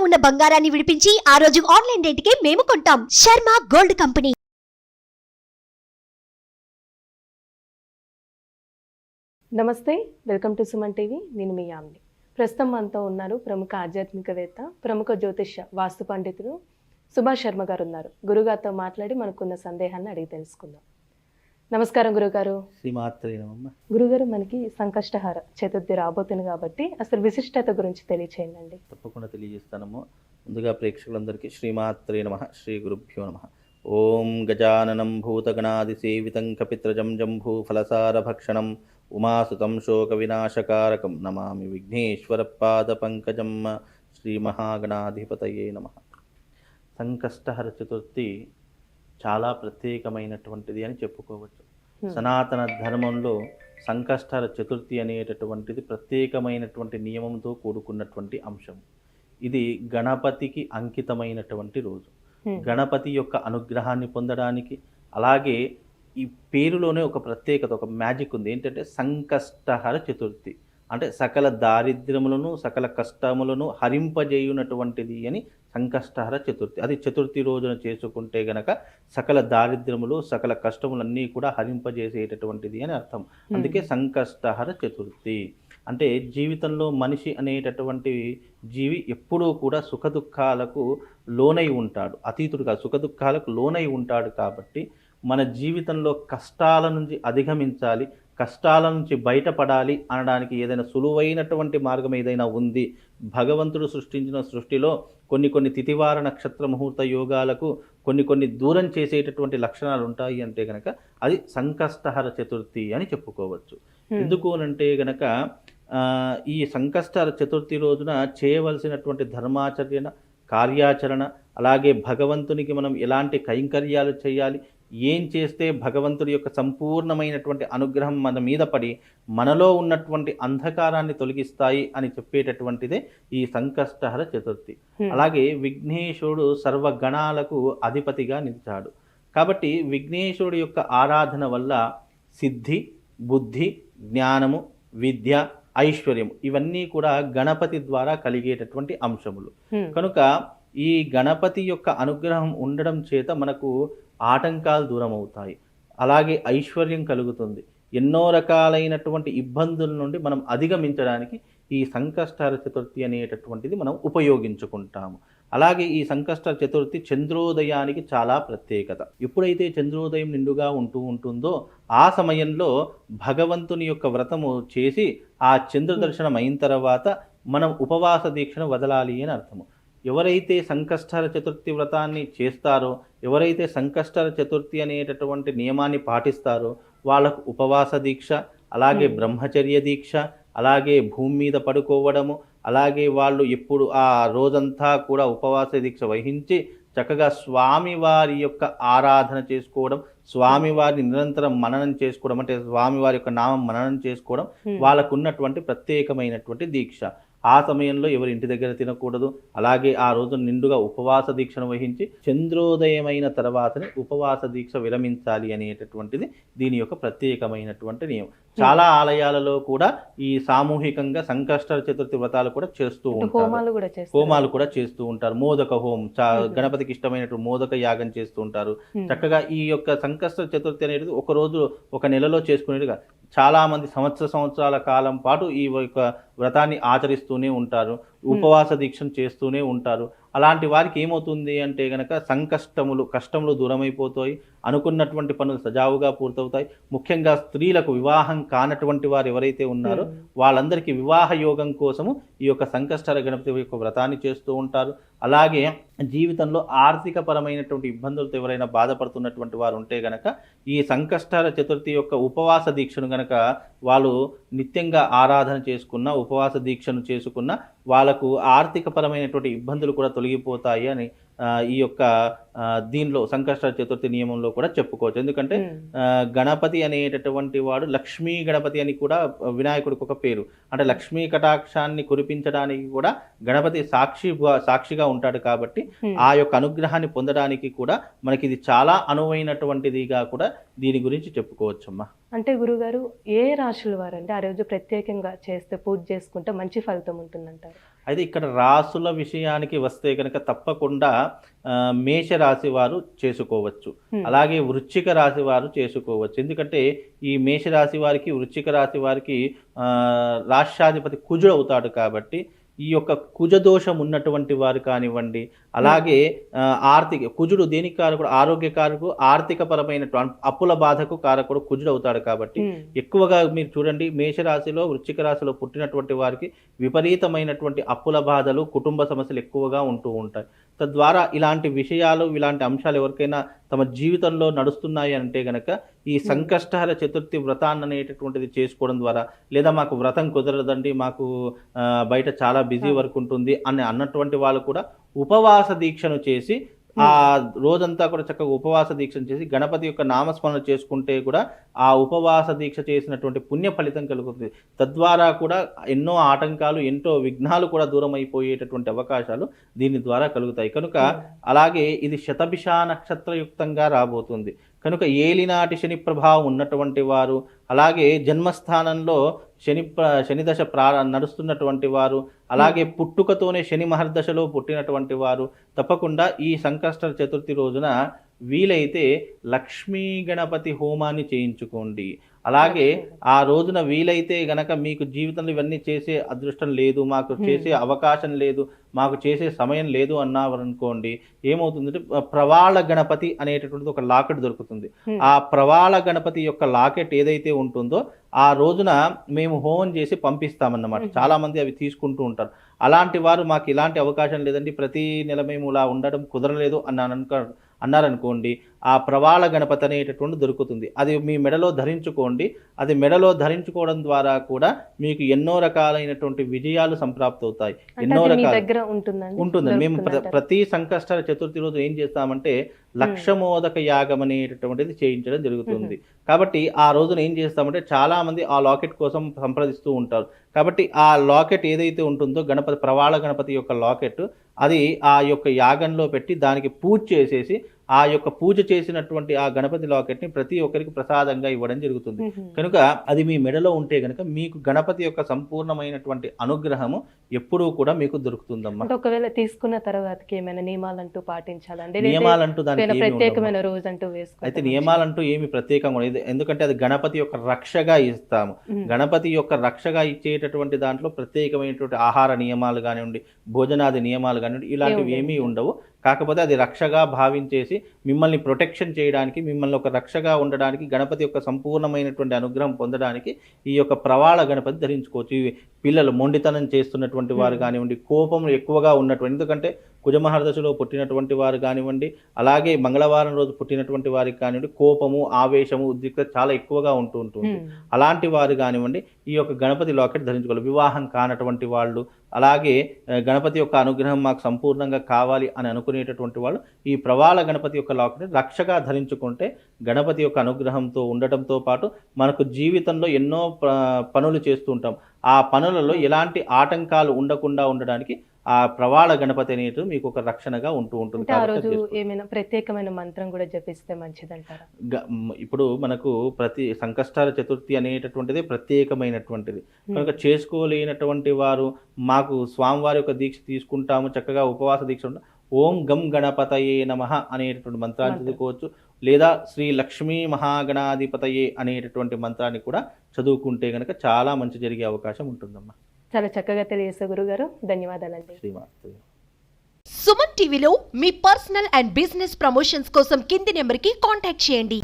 ఉన్న బంగారాన్ని విడిపించి ఆ రోజు ఆన్లైన్ రేటుకే మేము కొంటాం. Sharma gold company. నమస్తే, వెల్కమ్ టు సుమన్ టీవీ. నేను మీ యామిని. ప్రస్తుతం మనతో ఉన్నారు ప్రముఖ ఆధ్యాత్మికవేత్త, ప్రముఖ జ్యోతిష్య వాస్తు పండితులు సుభాష్ శర్మ గారు ఉన్నారు. గురుగారితో మాట్లాడి మనకున్న సందేహాన్ని అడిగి తెలుసుకుందాం. నమస్కారం గురుగారు. గురుగారు, మనకి సంకష్టహార చతుర్థి రాబోతుంది కాబట్టి అసలు విశిష్టత గురించి తెలియచేయండి. తప్పకుండా తెలియజేస్తానము. ముందుగా ప్రేక్షకులందరికీ శ్రీమాత్రే నమః, శ్రీ గురుభ్యో నమః. ఓం గజాననం భూతగణాది సేవితం కపిత్రజం జంభూ ఫలసార భక్షణం ఉమాసుతం శోక వినాశకారకం నమామి విఘ్నేశ్వర పాద పంకజం. శ్రీ మహాగణాధిపతయే నమః. సంకష్టహర చతుర్థి చాలా ప్రత్యేకమైనటువంటిది అని చెప్పుకోవచ్చు. సనాతన ధర్మంలో సంకష్టహర చతుర్థి అనేటటువంటిది ప్రత్యేకమైనటువంటి నియమంతో కూడుకున్నటువంటి అంశం. ఇది గణపతికి అంకితమైనటువంటి రోజు. గణపతి యొక్క అనుగ్రహాన్ని పొందడానికి, అలాగే ఈ పేరులోనే ఒక ప్రత్యేకత, ఒక మ్యాజిక్ ఉంది. ఏంటంటే సంకష్టహర చతుర్థి అంటే సకల దారిద్ర్యములను, సకల కష్టములను హరింపజేయునటువంటిది అని సంకష్టహర చతుర్థి. అది చతుర్థి రోజున చేసుకుంటే గనక సకల దారిద్ర్యములు, సకల కష్టములన్నీ కూడా హరింపజేసేటటువంటిది అని అర్థం. అందుకే సంకష్టహర చతుర్థి. అంటే జీవితంలో మనిషి అనేటటువంటి జీవి ఎప్పుడూ కూడా సుఖదుఖాలకు లోనై ఉంటాడు. అతీతుడుగా సుఖదుఖాలకు లోనై ఉంటాడు. కాబట్టి మన జీవితంలో కష్టాల నుంచి అధిగమించాలి, కష్టాల నుంచి బయటపడాలి అనడానికి ఏదైనా సులువైనటువంటి మార్గం ఏదైనా ఉంది. భగవంతుడు సృష్టించిన సృష్టిలో కొన్ని తిథివార నక్షత్ర ముహూర్త యోగాలకు కొన్ని దూరం చేసేటటువంటి లక్షణాలు ఉంటాయి. అంటే గనక అది సంకష్టహర చతుర్థి అని చెప్పుకోవచ్చు. ఎందుకు అంటే గనక ఈ సంకష్టహర చతుర్థి రోజున చేయవలసినటువంటి ధర్మాచరణ, కార్యాచరణ, అలాగే భగవంతునికి మనం ఎలాంటి కైంకర్యాలు చేయాలి, ఏం చేస్తే భగవంతుడి యొక్క సంపూర్ణమైనటువంటి అనుగ్రహం మన మీద పడి మనలో ఉన్నటువంటి అంధకారాన్ని తొలగిస్తాయి అని చెప్పేటటువంటిదే ఈ సంకష్టహర చతుర్థి. అలాగే విఘ్నేశ్వరుడు సర్వగణాలకు అధిపతిగా నిలిచాడు. కాబట్టి విఘ్నేశ్వరుడు యొక్క ఆరాధన వల్ల సిద్ధి, బుద్ధి, జ్ఞానము, విద్య, ఐశ్వర్యం ఇవన్నీ కూడా గణపతి ద్వారా కలిగేటటువంటి అంశములు. కనుక ఈ గణపతి యొక్క అనుగ్రహం ఉండడం చేత మనకు ఆటంకాలు దూరం అవుతాయి, అలాగే ఐశ్వర్యం కలుగుతుంది. ఎన్నో రకాలైనటువంటి ఇబ్బందుల నుండి మనం అధిగమించడానికి ఈ సంకష్టహర చతుర్థి అనేటటువంటిది మనం ఉపయోగించుకుంటాము. అలాగే ఈ సంకష్టహర చతుర్థి చంద్రోదయానికి చాలా ప్రత్యేకత. ఎప్పుడైతే చంద్రోదయం నిండుగా ఉంటుందో ఆ సమయంలో భగవంతుని యొక్క వ్రతము చేసి ఆ చంద్ర దర్శనం అయిన తర్వాత మనం ఉపవాస దీక్షను వదలాలి అని అర్థము. ఎవరైతే సంకష్టహర చతుర్థి వ్రతాన్ని చేస్తారో, ఎవరైతే సంకష్టహర చతుర్థి అనేటటువంటి నియమాన్ని పాటిస్తారో వాళ్ళకు ఉపవాస దీక్ష, అలాగే బ్రహ్మచర్య దీక్ష, అలాగే భూమి మీద పడుకోవడము, అలాగే వాళ్ళు ఎప్పుడు ఆ రోజంతా కూడా ఉపవాస దీక్ష వహించి చక్కగా స్వామివారి యొక్క ఆరాధన చేసుకోవడం, స్వామివారిని నిరంతరం మననం చేసుకోవడం, అంటే స్వామివారి యొక్క నామం మననం చేసుకోవడం వాళ్ళకు ఉన్నటువంటి ప్రత్యేకమైనటువంటి దీక్ష. ఆ సమయంలో ఎవరి ఇంటి దగ్గర తినకూడదు. అలాగే ఆ రోజు నిండుగా ఉపవాస దీక్షను వహించి చంద్రోదయమైన తర్వాతనే ఉపవాస దీక్ష విరమించాలి అనేటటువంటిది దీని యొక్క ప్రత్యేకమైనటువంటి నియమం. చాలా ఆలయాలలో కూడా ఈ సామూహికంగా సంకష్టహర చతుర్థి వ్రతాలు కూడా చేస్తూ ఉంటారు, హోమాలు కూడా చేస్తూ ఉంటారు. మోదక హోమం, గణపతికి ఇష్టమైనటువంటి మోదక యాగం చేస్తూ ఉంటారు. చక్కగా ఈ యొక్క సంకష్టహర చతుర్థి అనేది ఒక రోజు, ఒక నెలలో చేసుకునేట్టుగా చాలా మంది సంవత్సరాల కాలం పాటు ఈ యొక్క వ్రతాన్ని ఆచరిస్తూనే ఉంటారు, ఉపవాస దీక్షను చేస్తూనే ఉంటారు. అలాంటి వారికి ఏమవుతుంది అంటే గనక కష్టములు దూరమైపోతాయి, అనుకున్నటువంటి పనులు సజావుగా పూర్తవుతాయి. ముఖ్యంగా స్త్రీలకు వివాహం కానటువంటి వారు ఎవరైతే ఉన్నారో వాళ్ళందరికీ వివాహ యోగం కోసము ఈ యొక్క సంకష్టహర గణపతి యొక్క వ్రతాన్ని చేస్తూ ఉంటారు. అలాగే జీవితంలో ఆర్థిక పరమైనటువంటి ఇబ్బందులతో ఎవరైనా బాధపడుతున్నటువంటి వారు ఉంటే గనక ఈ సంకష్టహర చతుర్థి యొక్క ఉపవాస దీక్షను గనక వాళ్ళు నిత్యంగా ఆరాధన చేసుకున్న, ఉపవాస దీక్షను చేసుకున్న వాళ్ళకు ఆర్థిక పరమైనటువంటి ఇబ్బందులు కూడా తొలగిపోతాయి అని ఈ యొక్క దీనిలో సంకష్టహర చతుర్థి నియమంలో కూడా చెప్పుకోవచ్చు. ఎందుకంటే గణపతి అనేటటువంటి వాడు లక్ష్మీ గణపతి అని కూడా వినాయకుడికి ఒక పేరు. అంటే లక్ష్మీ కటాక్షాన్ని కురిపించడానికి కూడా గణపతి సాక్షిగా ఉంటాడు. కాబట్టి ఆ యొక్క అనుగ్రహాన్ని పొందడానికి కూడా మనకి ఇది చాలా అనువైనటువంటిదిగా కూడా దీని గురించి చెప్పుకోవచ్చమ్మా. అంటే గురుగారు, ఏ రాశుల వారంటే ఆ రోజు ప్రత్యేకంగా చేస్తే పూజ చేసుకుంటే మంచి ఫలితం ఉంటుందంటారు? అయితే ఇక్కడ రాసుల విషయానికి వస్తే కనుక తప్పకుండా మేషరాశి వారు చేసుకోవచ్చు, అలాగే వృశ్చిక రాశి వారు చేసుకోవచ్చు. ఎందుకంటే ఈ మేషరాశి వారికి వృశ్చిక రాశి వారికి రాష్ట్రాధిపతి కుజుడు అవుతాడు కాబట్టి ఈ యొక్క కుజదోషం ఉన్నటువంటి వారు కానివ్వండి, అలాగే కుజుడు దేనికి కారకుడు, ఆరోగ్యకారకు, ఆర్థిక పరమైన అప్పుల బాధకు కారకుడు కుజుడు అవుతాడు కాబట్టి ఎక్కువగా మీరు చూడండి మేషరాశిలో వృశ్చిక రాశిలో పుట్టినటువంటి వారికి విపరీతమైనటువంటి అప్పుల బాధలు, కుటుంబ సమస్యలు ఎక్కువగా ఉంటూ ఉంటాయి. తద్వారా ఇలాంటి విషయాలు, ఇలాంటి అంశాలు ఎవరికైనా తమ జీవితంలో నడుస్తున్నాయి అంటే గనక ఈ సంకష్టహర చతుర్థి వ్రతాన్ని అనేటటువంటిది చేసుకోవడం ద్వారా, లేదా మాకు వ్రతం కుదరదండి, మాకు బయట చాలా బిజీ వర్క్ ఉంటుంది అని అన్నటువంటి వాళ్ళు కూడా ఉపవాస దీక్షను చేసి ఆ రోజంతా కూడా చక్కగా ఉపవాస దీక్షను చేసి గణపతి యొక్క నామస్మరణ చేసుకుంటే కూడా ఆ ఉపవాస దీక్ష చేసినటువంటి పుణ్య ఫలితం కలుగుతుంది. తద్వారా కూడా ఎన్నో ఆటంకాలు, ఎంతో విఘ్నాలు కూడా దూరం అయిపోయేటటువంటి అవకాశాలు దీని ద్వారా కలుగుతాయి. కనుక అలాగే ఇది శతభిష నక్షత్రయుక్తంగా రాబోతుంది కనుక ఏలినాటి శని ప్రభావం ఉన్నటువంటి వారు, అలాగే జన్మస్థానంలో శని దశ నడుస్తున్నటువంటి వారు, అలాగే పుట్టుకతోనే శని మహర్దశలో పుట్టినటువంటి వారు తప్పకుండా ఈ సంకష్ట చతుర్థి రోజున వీలైతే లక్ష్మీ గణపతి హోమాన్ని చేయించుకోండి. అలాగే ఆ రోజున వీలైతే గనక మీకు జీవితంలో ఇవన్నీ చేసే అదృష్టం లేదు, మాకు చేసే అవకాశం లేదు, మాకు చేసే సమయం లేదు అన్నారనుకోండి, ఏమవుతుందంటే ప్రవాళ గణపతి అనేటటువంటిది ఒక లాకెట్ దొరుకుతుంది. ఆ ప్రవాళ గణపతి యొక్క లాకెట్ ఏదైతే ఉంటుందో ఆ రోజున మేము హోమం చేసి పంపిస్తామన్నమాట. చాలా మంది అవి తీసుకుంటూ ఉంటారు. అలాంటి వారు మాకు ఇలాంటి అవకాశం లేదండి, ప్రతి నెల మేము ఇలా ఉండడం కుదరలేదు అన్నారనుకోండి, ఆ ప్రవాళ గణపతి అనేటటువంటి దొరుకుతుంది. అది మీ మెడలో ధరించుకోండి. అది మెడలో ధరించుకోవడం ద్వారా కూడా మీకు ఎన్నో రకాలైనటువంటి విజయాలు సంప్రాప్తవుతాయి. ఎన్నో రకాల ఉంటుంది. మేము ప్రతి సంకష్ట చతుర్థి రోజు ఏం చేస్తామంటే లక్షమోదక యాగం అనేటటువంటిది చేయించడం జరుగుతుంది. కాబట్టి ఆ రోజున ఏం చేస్తామంటే చాలా మంది ఆ లాకెట్ కోసం సంప్రదిస్తూ ఉంటారు. కాబట్టి ఆ లాకెట్ ఏదైతే ఉంటుందో ప్రవాళ గణపతి యొక్క లాకెట్, అది ఆ యొక్క యాగంలో పెట్టి దానికి పూజ చేసేసి ఆ యొక్క పూజ చేసినటువంటి ఆ గణపతి లాకెట్ని ప్రతి ఒక్కరికి ప్రసాదంగా ఇవ్వడం జరుగుతుంది. కనుక అది మీ మెడలో ఉంటే కనుక మీకు గణపతి యొక్క సంపూర్ణమైనటువంటి అనుగ్రహము ఎప్పుడూ కూడా మీకు దొరుకుతుందమ్మా. ఒకవేళ తీసుకున్న తర్వాతకి ఏమైనా నియమాలంటూ పాటించాలండి? నియమాలంటూ దానికి ప్రత్యేకమైన రోజు అంటూ అయితే నియమాలంటూ ఏమి ప్రత్యేకంగా ఉండదు. ఎందుకంటే అది గణపతి యొక్క రక్షగా ఇస్తాము. గణపతి యొక్క రక్షగా ఇచ్చేటటువంటి దాంట్లో ప్రత్యేకమైనటువంటి ఆహార నియమాలు కానివ్వండి, భోజనాది నియమాలు కానివ్వండి, ఇలాంటివి ఏమీ ఉండవు. కాకపోతే అది రక్షగా భావించేసి మిమ్మల్ని ప్రొటెక్షన్ చేయడానికి, మిమ్మల్ని ఒక రక్షగా ఉండడానికి, గణపతి యొక్క సంపూర్ణమైనటువంటి అనుగ్రహం పొందడానికి ఈ యొక్క ప్రవాళ గణపతి ధరించుకోవచ్చు. పిల్లలు మొండితనం చేస్తున్నటువంటి వారు కానివ్వండి, కోపం ఎక్కువగా ఉన్నటువంటి, ఎందుకంటే కుజమహర్దశలో పుట్టినటువంటి వారు కానివ్వండి, అలాగే మంగళవారం రోజు పుట్టినటువంటి వారికి కానివ్వండి, కోపము, ఆవేశము, ఉద్రిక్తత చాలా ఎక్కువగా ఉంటుంది. అలాంటి వారు కానివ్వండి ఈ యొక్క గణపతి లాకెట్ ధరించుకోవాలి. వివాహం కానటువంటి వాళ్ళు, అలాగే గణపతి యొక్క అనుగ్రహం మాకు సంపూర్ణంగా కావాలి అని అనుకునేటటువంటి వాళ్ళు ఈ ప్రవాళ గణపతి యొక్క లాకెట్ రక్షగా ధరించుకుంటే గణపతి యొక్క అనుగ్రహంతో ఉండటంతో పాటు మనకు జీవితంలో ఎన్నో పనులు చేస్తూ ఉంటాం. ఆ పనులలో ఎలాంటి ఆటంకాలు ఉండకుండా ఉండడానికి ఆ ప్రవాళ గణపతి అనేది మీకు ఒక రక్షణగా ఉంటుంది. ఏమైనా ప్రత్యేకమైన మంత్రం కూడా జపిస్తే మంచిదంటారా? ఇప్పుడు మనకు ప్రతి సంకష్టాల చతుర్థి అనేటటువంటిది ప్రత్యేకమైనటువంటిది కనుక చేసుకోలేనటువంటి వారు మాకు స్వామివారి యొక్క దీక్ష తీసుకుంటాము, చక్కగా ఉపవాస దీక్ష ఉంటాం, ఓం గం గణపతయే నమః అనేటటువంటి మంత్రాన్ని చదువుకోవచ్చు. లేదా శ్రీ లక్ష్మీ మహాగణాధిపతయే అనేటటువంటి మంత్రాన్ని కూడా చదువుకుంటే కనుక చాలా మంచి జరిగే అవకాశం ఉంటుందమ్మా. చాలా చక్కగా తెలియజేశారు గురుగారు, ధన్యవాదాలండి. శ్రీమాత్రే. సుమన్ టీవీలో మీ పర్సనల్ అండ్ బిజినెస్ ప్రమోషన్స్ కోసం కింది నెంబర్కి కాంటాక్ట్ చేయండి.